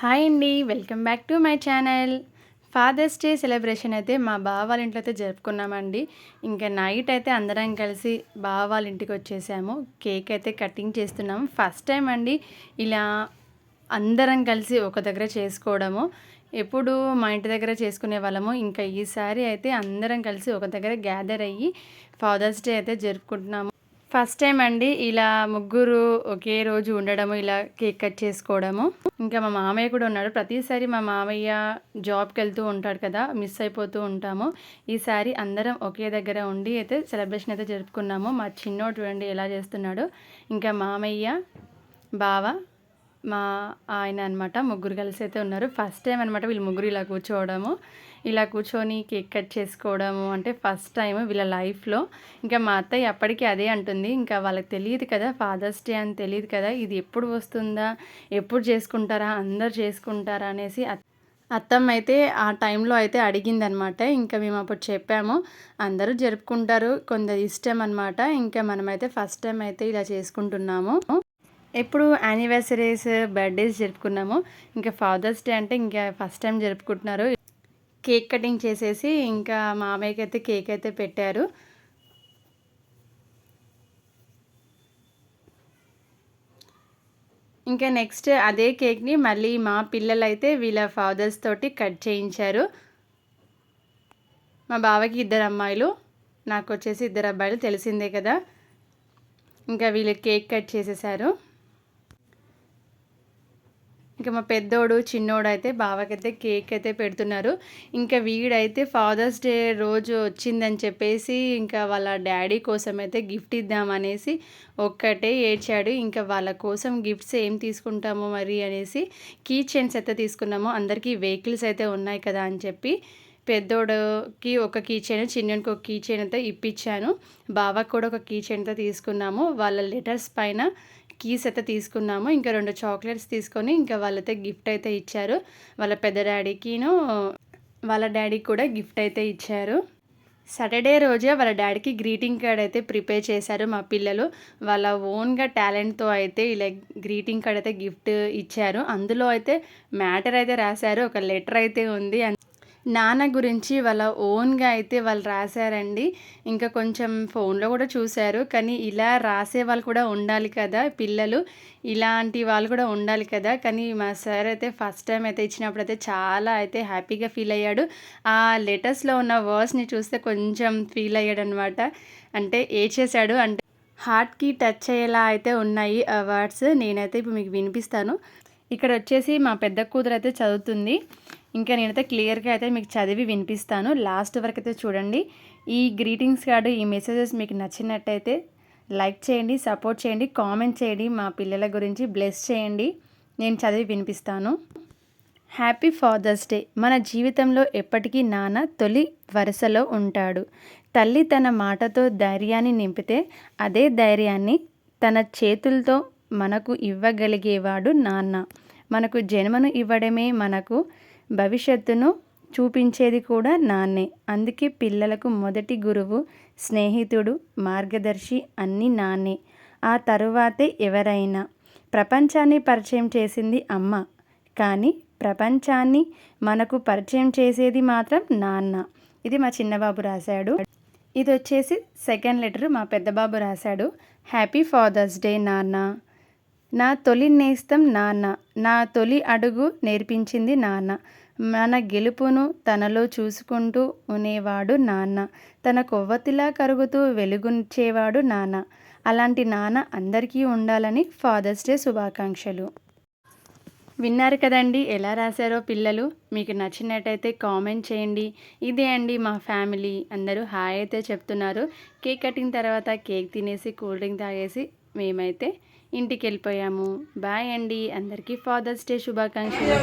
Hi అండి, welcome back to my channel. Father's day celebration అయితే మా బావ వాళ్ళ ఇంట్లో అయితే జరుపుకున్నామండి. ఇంకా నైట్ అయితే అందరం కలిసి బావ వాళ్ళ ఇంటికి వచ్చేసాము. కేక్ అయితే కటింగ్ చేస్తున్నాము. ఫస్ట్ టైం అండి ఇలా అందరం కలిసి ఒక దగ్గర చేసుకోవడము. ఎప్పుడు మా ఇంటి దగ్గర చేసుకునే వాళ్ళము. ఇంకా ఈసారి అయితే అందరం కలిసి ఒక దగ్గర గ్యాదర్ అయ్యి ఫాదర్స్ డే అయితే జరుపుకుంటున్నాము. ఫస్ట్ టైం అండి ఇలా ముగ్గురు ఒకే రోజు ఉండడము, ఇలా కేక్ కట్ చేసుకోవడము. ఇంకా మా మామయ్య కూడా ఉన్నాడు. ప్రతిసారి మా మామయ్య జాబ్కి వెళ్తూ ఉంటాడు కదా, మిస్ అయిపోతూ ఉంటాము. ఈసారి అందరం ఒకే దగ్గర ఉండి అయితే సెలబ్రేషన్ అయితే జరుపుకున్నాము. మా చిన్నోడు చూడండి ఎలా చేస్తున్నాడు. ఇంకా మామయ్య, బావ, మా ఆయన అనమాట, ముగ్గురు కలిసి అయితే ఉన్నారు. ఫస్ట్ టైం అనమాట వీళ్ళు ముగ్గురు ఇలా కూర్చోవడము, ఇలా కూర్చొని కేక్ కట్ చేసుకోవడము అంటే ఫస్ట్ టైం వీళ్ళ లైఫ్లో. ఇంకా మా అత్తయ్య అప్పటికి అదే అంటుంది, ఇంకా వాళ్ళకి తెలియదు కదా ఫాదర్స్ డే అని తెలియదు కదా, ఇది ఎప్పుడు వస్తుందా, ఎప్పుడు చేసుకుంటారా, అందరు చేసుకుంటారా అనేసి అత్తమ్మ అయితే ఆ టైంలో అయితే అడిగిందనమాట. ఇంకా మేము అప్పుడు చెప్పాము, అందరూ జరుపుకుంటారు, కొందరు ఇష్టం అనమాట. ఇంకా మనమైతే ఫస్ట్ టైం అయితే ఇలా చేసుకుంటున్నాము. ఎప్పుడు యానివర్సరీస్, బర్త్డేస్ జరుపుకున్నాము. ఇంకా ఫాదర్స్ డే అంటే ఇంకా ఫస్ట్ టైం జరుపుకుంటున్నారు. కేక్ కటింగ్ చేసేసి ఇంకా మామయ్యకి అయితే కేక్ అయితే పెట్టారు. ఇంకా నెక్స్ట్ అదే కేక్ని మళ్ళీ మా పిల్లలైతే వీళ్ళ ఫాదర్స్ తోటి కట్ చేయించారు. మా బావకి 2 అమ్మాయిలు, నాకు వచ్చేసి 2 అబ్బాయిలు, తెలిసిందే కదా. ఇంకా వీళ్ళు కేక్ కట్ చేసేసారు. ఇంకా మా పెద్దోడు, చిన్నోడు అయితే బావకైతే కేక్ అయితే పెడుతున్నారు. ఇంకా వీడైతే ఫాదర్స్ డే రోజు వచ్చిందని చెప్పేసి ఇంకా వాళ్ళ డాడీ కోసం అయితే గిఫ్ట్ ఇద్దామనేసి ఒక్కటే ఏడ్చాడు. ఇంకా వాళ్ళ కోసం గిఫ్ట్స్ ఏం తీసుకుంటాము మరి అనేసి కీ చైన్స్ అయితే తీసుకున్నాము. అందరికీ వెహికల్స్ అయితే ఉన్నాయి కదా అని చెప్పి పెద్దోడికి ఒక కీ చైన్, చిన్నోడికి ఒక కీ చైన్ అయితే ఇప్పించాను. బావకు కూడా ఒక కీ చైన్ అయితే తీసుకున్నాము. వాళ్ళ లెటర్స్ పైన కీస్ అయితే తీసుకున్నాము. ఇంకా 2 చాక్లెట్స్ తీసుకొని ఇంకా వాళ్ళైతే గిఫ్ట్ అయితే ఇచ్చారు. వాళ్ళ పెద్ద డాడీకిను వాళ్ళ డాడీకి కూడా గిఫ్ట్ అయితే ఇచ్చారు. సాటర్డే రోజే వాళ్ళ డాడీకి గ్రీటింగ్ కార్డ్ అయితే ప్రిపేర్ చేశారు మా పిల్లలు. వాళ్ళ ఓన్గా టాలెంట్తో అయితే ఇలా గ్రీటింగ్ కార్డ్ అయితే గిఫ్ట్ ఇచ్చారు. అందులో అయితే మ్యాటర్ అయితే రాశారు, ఒక లెటర్ అయితే ఉంది. నాన్న గురించి వాళ్ళ ఓన్గా అయితే వాళ్ళు రాశారండి. ఇంకా కొంచెం ఫోన్లో కూడా చూశారు, కానీ ఇలా రాసే వాళ్ళు కూడా ఉండాలి కదా, పిల్లలు ఇలాంటి వాళ్ళు కూడా ఉండాలి కదా. కానీ మా సార్ అయితే ఫస్ట్ టైం అయితే ఇచ్చినప్పుడు అయితే చాలా అయితే హ్యాపీగా ఫీల్ అయ్యాడు. ఆ లెటర్స్లో ఉన్న వర్డ్స్ని చూస్తే కొంచెం ఫీల్ అయ్యాడు అనమాట. అంటే ఏడ్చేశాడు. అంటే హార్ట్కి టచ్ అయ్యేలా అయితే ఉన్నాయి ఆ వర్డ్స్. నేనైతే ఇప్పుడు మీకు వినిపిస్తాను. ఇక్కడ వచ్చేసి మా పెద్ద కూతురు అయితే చదువుతుంది. ఇంకా నేనైతే క్లియర్గా అయితే మీకు చదివి వినిపిస్తాను. లాస్ట్ వరకు అయితే చూడండి. ఈ గ్రీటింగ్స్ కార్డు, ఈ మెసేజెస్ మీకు నచ్చినట్టయితే లైక్ చేయండి, సపోర్ట్ చేయండి, కామెంట్ చేయండి, మా పిల్లల గురించి బ్లెస్ చేయండి. నేను చదివి వినిపిస్తాను. Happy father's day. మన జీవితంలో ఎప్పటికీ నాన్న తొలి వరుసలో ఉంటాడు. తల్లి తన మాటతో ధైర్యాన్ని నింపితే అదే ధైర్యాన్ని తన చేతులతో మనకు ఇవ్వగలిగేవాడు నాన్న. మనకు జన్మను ఇవ్వడమే మనకు భవిష్యత్తును చూపించేది కూడా నాన్నే. అందుకే పిల్లలకు మొదటి గురువు, స్నేహితుడు, మార్గదర్శి అన్నీ నాన్నే. ఆ తరువాతే ఎవరైనా. ప్రపంచాన్ని పరిచయం చేసింది అమ్మ, కానీ ప్రపంచాన్ని మనకు పరిచయం చేసేది మాత్రం నాన్న. ఇది మా చిన్నబాబు రాశాడు. ఇది వచ్చేసి సెకండ్ లెటర్ మా పెద్దబాబు రాశాడు. హ్యాపీ ఫాదర్స్ డే నాన్న. నా తొలి నేస్తం నాన్న, నా తొలి అడుగు నేర్పించింది నాన్న. మన గెలుపును తనలో చూసుకుంటూ ఉండేవాడు నాన్న. తన కొవ్వొత్తిలా కరుగుతూ వెలుగుంచేవాడు నాన్న. అలాంటి నాన్న అందరికీ ఉండాలని ఫాదర్స్ డే శుభాకాంక్షలు. విన్నారు కదండి ఎలా రాశారో పిల్లలు. మీకు నచ్చినట్టయితే కామెంట్ చేయండి. ఇదే అండి మా ఫ్యామిలీ, అందరూ హాయ్ అయితే చెప్తున్నారు. కేక్ కటింగ్ తర్వాత కేక్ తినేసి కూల్ డ్రింక్ తాగేసి మేమైతే ఇంటికి వెళ్ళిపోయాము. బాయ్ అండి, అందరికీ ఫాదర్స్ డే శుభాకాంక్షలు.